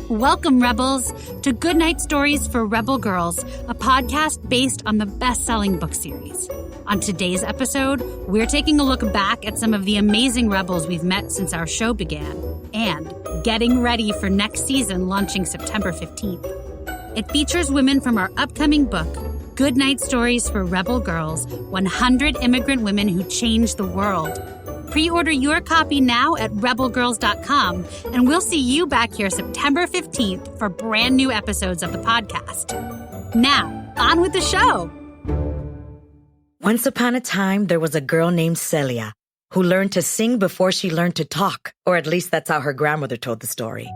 Welcome, Rebels, to Goodnight Stories for Rebel Girls, a podcast based on the best-selling book series. On today's episode, we're taking a look back at some of the amazing Rebels we've met since our show began, and getting ready for next season launching September 15th. It features women from our upcoming book, Goodnight Stories for Rebel Girls, 100 Immigrant Women Who Changed the World. Pre-order your copy now at rebelgirls.com, and we'll see you back here September 15th for brand new episodes of the podcast. Now, on with the show. Once upon a time, there was a girl named Celia who learned to sing before she learned to talk, or at least that's how her grandmother told the story.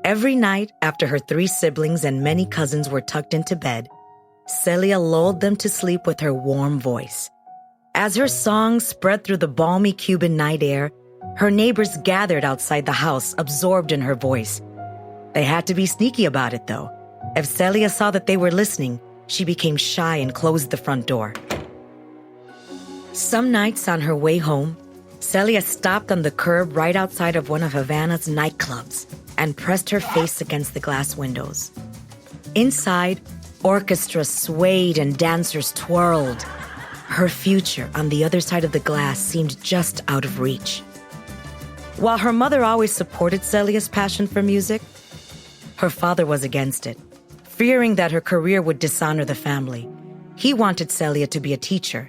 Every night, after her 3 siblings and many cousins were tucked into bed, Celia lulled them to sleep with her warm voice. As her song spread through the balmy Cuban night air, her neighbors gathered outside the house, absorbed in her voice. They had to be sneaky about it, though. If Celia saw that they were listening, she became shy and closed the front door. Some nights on her way home, Celia stopped on the curb right outside of one of Havana's nightclubs and pressed her face against the glass windows. Inside, orchestras swayed and dancers twirled. Her future on the other side of the glass seemed just out of reach. While her mother always supported Celia's passion for music, her father was against it, fearing that her career would dishonor the family. He wanted Celia to be a teacher.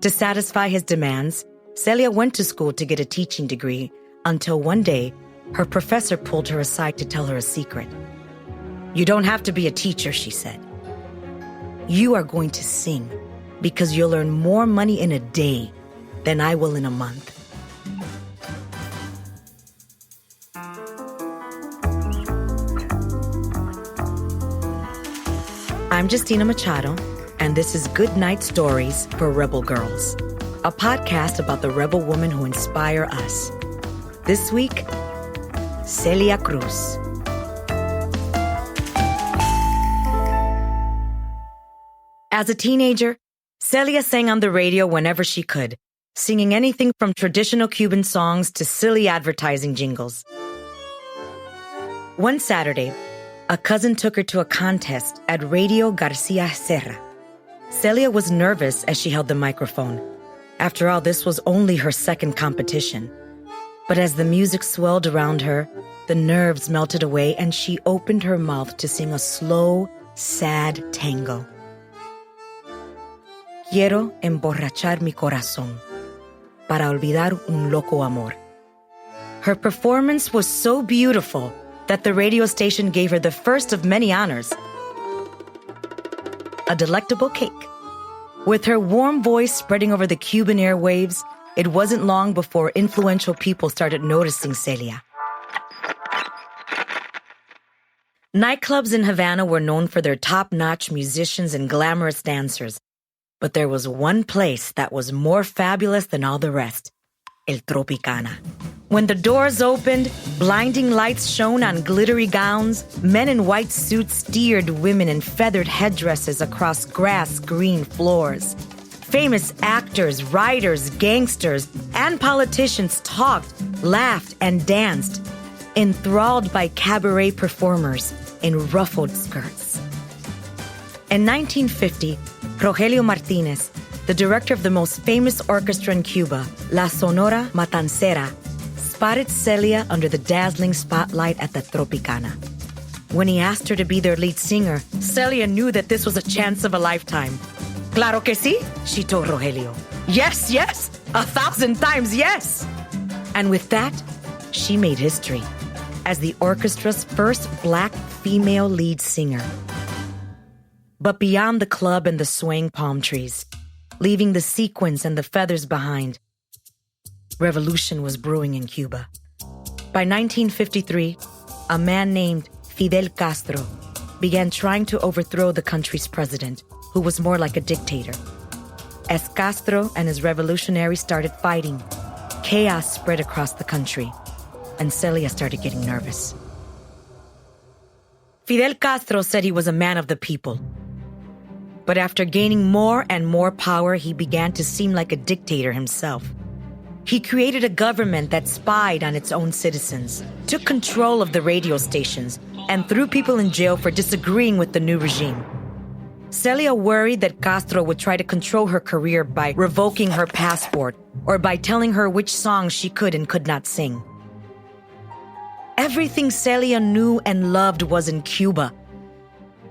To satisfy his demands, Celia went to school to get a teaching degree until one day, her professor pulled her aside to tell her a secret. "You don't have to be a teacher," she said. "You are going to sing, because you'll earn more money in a day than I will in a month." I'm Justina Machado, and this is Goodnight Stories for Rebel Girls, a podcast about the rebel women who inspire us. This week, Celia Cruz. As a teenager, Celia sang on the radio whenever she could, singing anything from traditional Cuban songs to silly advertising jingles. One Saturday, a cousin took her to a contest at Radio Garcia Serra. Celia was nervous as she held the microphone. After all, this was only her second competition. But as the music swelled around her, the nerves melted away and she opened her mouth to sing a slow, sad tango. Quiero emborrachar mi corazón para olvidar un loco amor. Her performance was so beautiful that the radio station gave her the first of many honors, a delectable cake. With her warm voice spreading over the Cuban airwaves, it wasn't long before influential people started noticing Celia. Nightclubs in Havana were known for their top-notch musicians and glamorous dancers. But there was one place that was more fabulous than all the rest, El Tropicana. When the doors opened, blinding lights shone on glittery gowns, men in white suits steered women in feathered headdresses across grass-green floors. Famous actors, writers, gangsters, and politicians talked, laughed, and danced, enthralled by cabaret performers in ruffled skirts. In 1950, Rogelio Martinez, the director of the most famous orchestra in Cuba, La Sonora Matancera, spotted Celia under the dazzling spotlight at the Tropicana. When he asked her to be their lead singer, Celia knew that this was a chance of a lifetime. "Claro que sí," she told Rogelio. "Yes, yes, 1,000 times yes." And with that, she made history as the orchestra's first Black female lead singer. But beyond the club and the swaying palm trees, leaving the sequins and the feathers behind, revolution was brewing in Cuba. By 1953, a man named Fidel Castro began trying to overthrow the country's president, who was more like a dictator. As Castro and his revolutionaries started fighting, chaos spread across the country, and Celia started getting nervous. Fidel Castro said he was a man of the people. But after gaining more and more power, he began to seem like a dictator himself. He created a government that spied on its own citizens, took control of the radio stations, and threw people in jail for disagreeing with the new regime. Celia worried that Castro would try to control her career by revoking her passport or by telling her which songs she could and could not sing. Everything Celia knew and loved was in Cuba,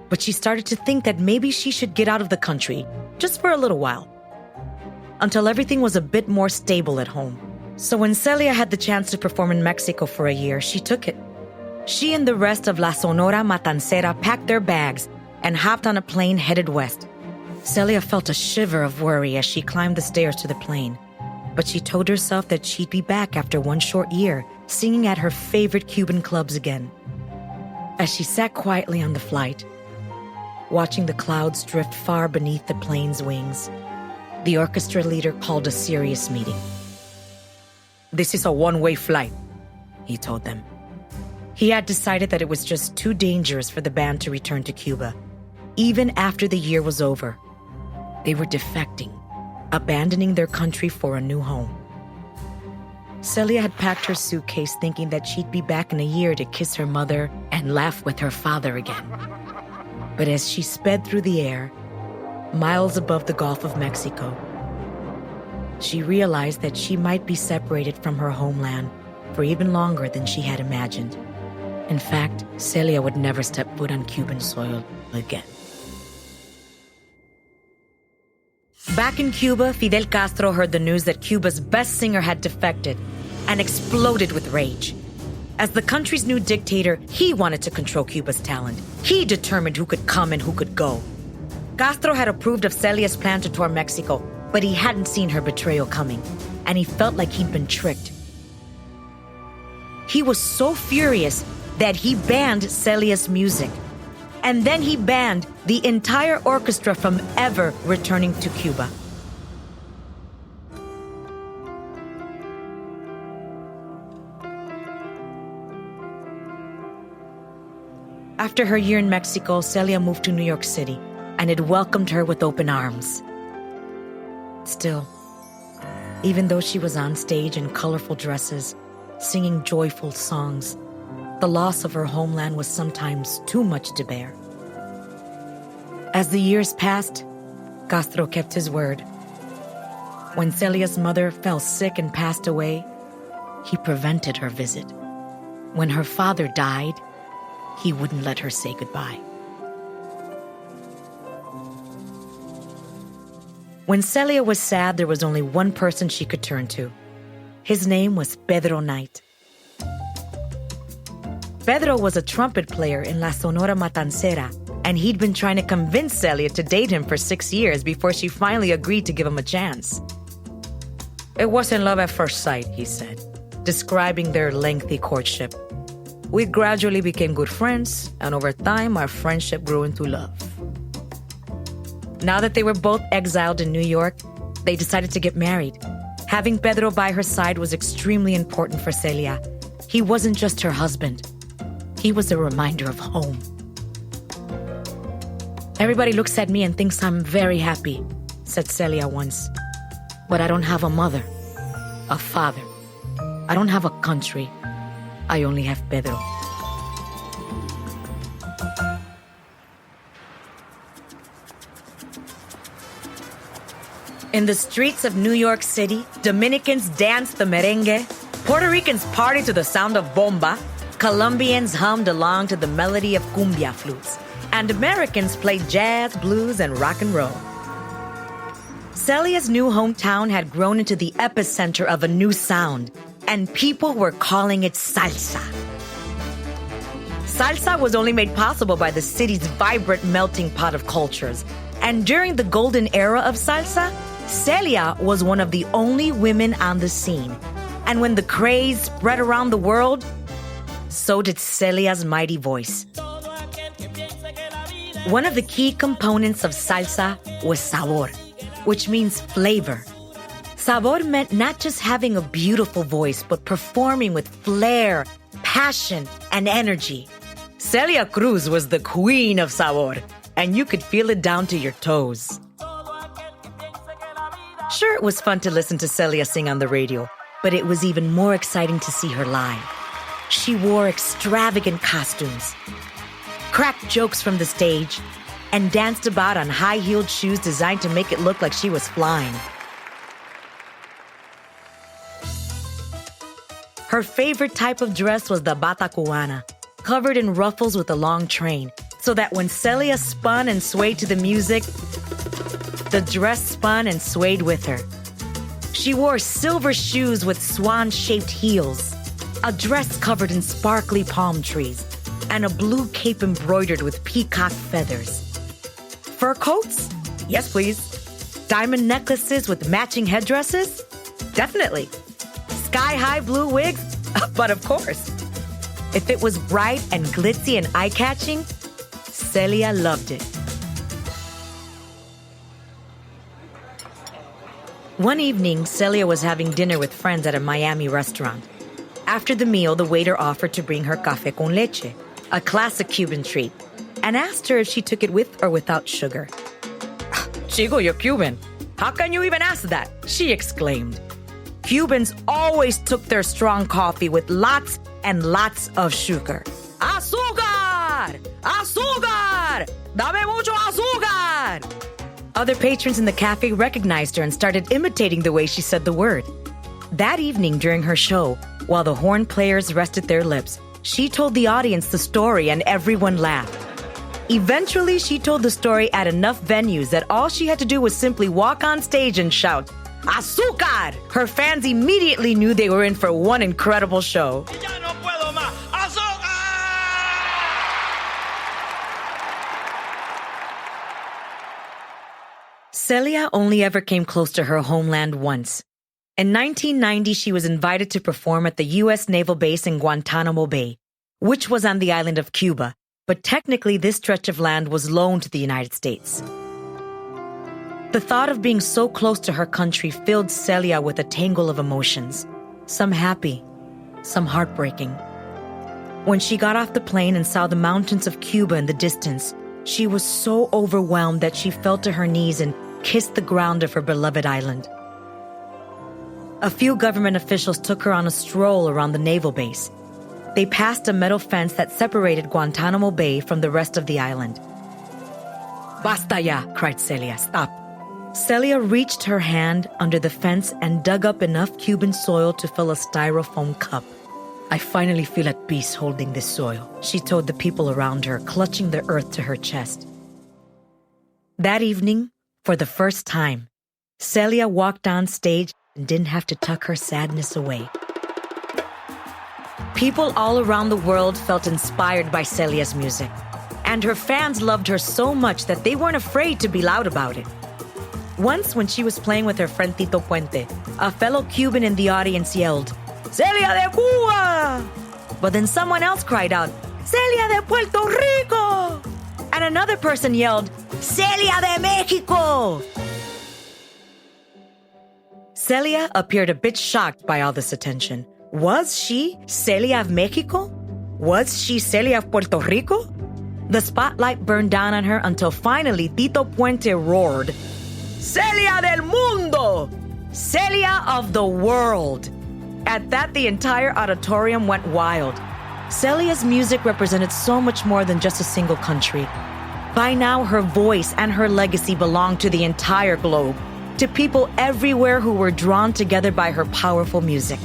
but she started to think that maybe she should get out of the country, just for a little while, until everything was a bit more stable at home. So when Celia had the chance to perform in Mexico for a year, she took it. She and the rest of La Sonora Matancera packed their bags and hopped on a plane headed west. Celia felt a shiver of worry as she climbed the stairs to the plane, but she told herself that she'd be back after one short year, singing at her favorite Cuban clubs again. As she sat quietly on the flight, watching the clouds drift far beneath the plane's wings, the orchestra leader called a serious meeting. "This is a one-way flight," he told them. He had decided that it was just too dangerous for the band to return to Cuba, even after the year was over. They were defecting, abandoning their country for a new home. Celia had packed her suitcase thinking that she'd be back in a year to kiss her mother and laugh with her father again. But as she sped through the air, miles above the Gulf of Mexico, she realized that she might be separated from her homeland for even longer than she had imagined. In fact, Celia would never step foot on Cuban soil again. Back in Cuba, Fidel Castro heard the news that Cuba's best singer had defected and exploded with rage. As the country's new dictator, he wanted to control Cuba's talent. He determined who could come and who could go. Castro had approved of Celia's plan to tour Mexico, but he hadn't seen her betrayal coming, and he felt like he'd been tricked. He was so furious that he banned Celia's music. And then he banned the entire orchestra from ever returning to Cuba. After her year in Mexico, Celia moved to New York City, and it welcomed her with open arms. Still, even though she was on stage in colorful dresses, singing joyful songs, the loss of her homeland was sometimes too much to bear. As the years passed, Castro kept his word. When Celia's mother fell sick and passed away, he prevented her visit. When her father died, he wouldn't let her say goodbye. When Celia was sad, there was only one person she could turn to. His name was Pedro Knight. Pedro was a trumpet player in La Sonora Matancera, and he'd been trying to convince Celia to date him for 6 years before she finally agreed to give him a chance. "It wasn't love at first sight," he said, describing their lengthy courtship. "We gradually became good friends, and over time, our friendship grew into love." Now that they were both exiled in New York, they decided to get married. Having Pedro by her side was extremely important for Celia. He wasn't just her husband. He was a reminder of home. "Everybody looks at me and thinks I'm very happy," said Celia once. "But I don't have a mother, a father. I don't have a country. I only have Pedro." In the streets of New York City, Dominicans danced the merengue, Puerto Ricans partied to the sound of bomba, Colombians hummed along to the melody of cumbia flutes, and Americans played jazz, blues, and rock and roll. Celia's new hometown had grown into the epicenter of a new sound, and people were calling it salsa. Salsa was only made possible by the city's vibrant melting pot of cultures, and during the golden era of salsa, Celia was one of the only women on the scene. And when the craze spread around the world, so did Celia's mighty voice. One of the key components of salsa was sabor, which means flavor. Sabor meant not just having a beautiful voice, but performing with flair, passion, and energy. Celia Cruz was the queen of sabor, and you could feel it down to your toes. Sure, it was fun to listen to Celia sing on the radio, but it was even more exciting to see her live. She wore extravagant costumes, cracked jokes from the stage, and danced about on high-heeled shoes designed to make it look like she was flying. Her favorite type of dress was the bata cubana, covered in ruffles with a long train, so that when Celia spun and swayed to the music, the dress spun and swayed with her. She wore silver shoes with swan-shaped heels, a dress covered in sparkly palm trees, and a blue cape embroidered with peacock feathers. Fur coats? Yes, please. Diamond necklaces with matching headdresses? Definitely. Sky-high blue wigs? But of course. If it was bright and glitzy and eye-catching, Celia loved it. One evening, Celia was having dinner with friends at a Miami restaurant. After the meal, the waiter offered to bring her café con leche, a classic Cuban treat, and asked her if she took it with or without sugar. "Chico, you're Cuban. How can you even ask that?" she exclaimed. Cubans always took their strong coffee with lots and lots of sugar. Azúcar! Azúcar! Dame mucho azúcar! Other patrons in the cafe recognized her and started imitating the way she said the word. That evening during her show, while the horn players rested their lips, she told the audience the story and everyone laughed. Eventually, she told the story at enough venues that all she had to do was simply walk on stage and shout, "Azúcar!" Her fans immediately knew they were in for one incredible show. Celia only ever came close to her homeland once. In 1990, she was invited to perform at the U.S. Naval Base in Guantanamo Bay, which was on the island of Cuba, but technically this stretch of land was loaned to the United States. The thought of being so close to her country filled Celia with a tangle of emotions, some happy, some heartbreaking. When she got off the plane and saw the mountains of Cuba in the distance, she was so overwhelmed that she fell to her knees and kissed the ground of her beloved island. A few government officials took her on a stroll around the naval base. They passed a metal fence that separated Guantanamo Bay from the rest of the island. "Basta ya!" cried Celia. "Stop." Celia reached her hand under the fence and dug up enough Cuban soil to fill a styrofoam cup. "I finally feel at peace holding this soil," she told the people around her, clutching the earth to her chest. That evening, for the first time, Celia walked on stage and didn't have to tuck her sadness away. People all around the world felt inspired by Celia's music, and her fans loved her so much that they weren't afraid to be loud about it. Once, when she was playing with her friend Tito Puente, a fellow Cuban in the audience yelled, "Celia de Cuba!" But then someone else cried out, "Celia de Puerto Rico!" And another person yelled, "Celia de Mexico!" Celia appeared a bit shocked by all this attention. Was she Celia of Mexico? Was she Celia of Puerto Rico? The spotlight burned down on her until finally Tito Puente roared, "Celia del mundo! Celia of the world!" At that, the entire auditorium went wild. Celia's music represented so much more than just a single country. By now, her voice and her legacy belonged to the entire globe, to people everywhere who were drawn together by her powerful music.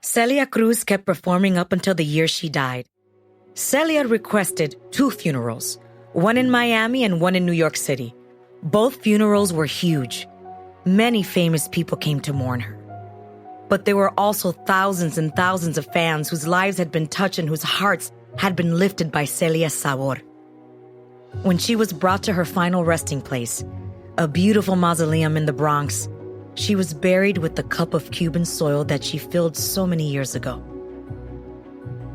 Celia Cruz kept performing up until the year she died. Celia requested 2 funerals, one in Miami and one in New York City. Both funerals were huge. Many famous people came to mourn her. But there were also thousands and thousands of fans whose lives had been touched and whose hearts had been lifted by Celia's sabor. When she was brought to her final resting place, a beautiful mausoleum in the Bronx, she was buried with the cup of Cuban soil that she filled so many years ago.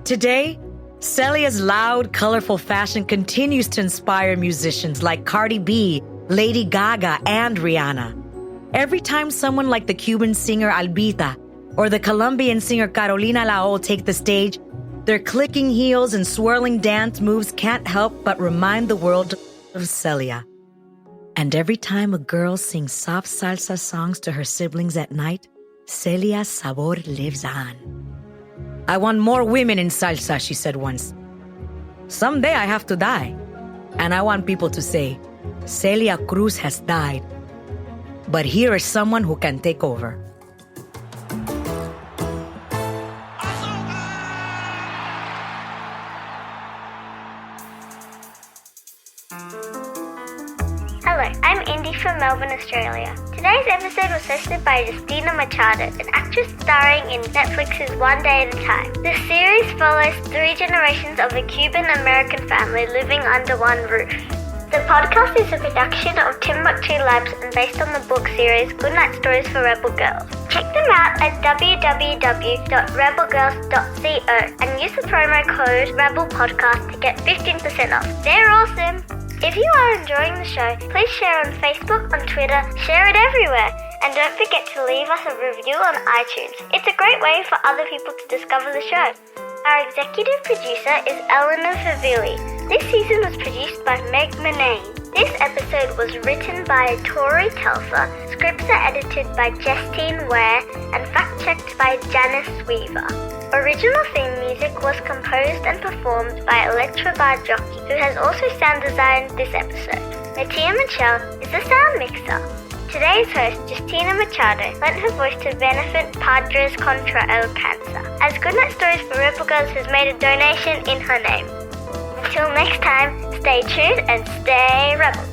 Today, Celia's loud, colorful fashion continues to inspire musicians like Cardi B, Lady Gaga, and Rihanna. Every time someone like the Cuban singer Albita or the Colombian singer Carolina Lao take the stage, their clicking heels and swirling dance moves can't help but remind the world of Celia. And every time a girl sings soft salsa songs to her siblings at night, Celia's sabor lives on. I want more women in salsa, she said once. Someday I have to die. And I want people to say, Celia Cruz has died. But here is someone who can take over. Hello, I'm Indy from Melbourne, Australia. Today's episode was hosted by Justina Machado, an actress starring in Netflix's One Day at a Time. The series follows 3 generations of a Cuban-American family living under one roof. The podcast is a production of Timbuktu Labs and based on the book series Goodnight Stories for Rebel Girls. Check them out at www.rebelgirls.co and use the promo code REBELPODCAST to get 15% off. They're awesome! If you are enjoying the show, please share on Facebook, on Twitter, share it everywhere. And don't forget to leave us a review on iTunes. It's a great way for other people to discover the show. Our executive producer is Eleanor Favilli. This season was produced by Meg Manane. This episode was written by Tori Telfer, scripts are edited by Justine Ware, and fact-checked by Janice Weaver. Original theme music was composed and performed by Electra Jockey, who has also sound designed this episode. Natia Michelle is the sound mixer. Today's host, Justina Machado, lent her voice to benefit Padres contra el Cancer, as Goodnight Stories for Rebel Girls has made a donation in her name. Until next time, stay tuned and stay rebel.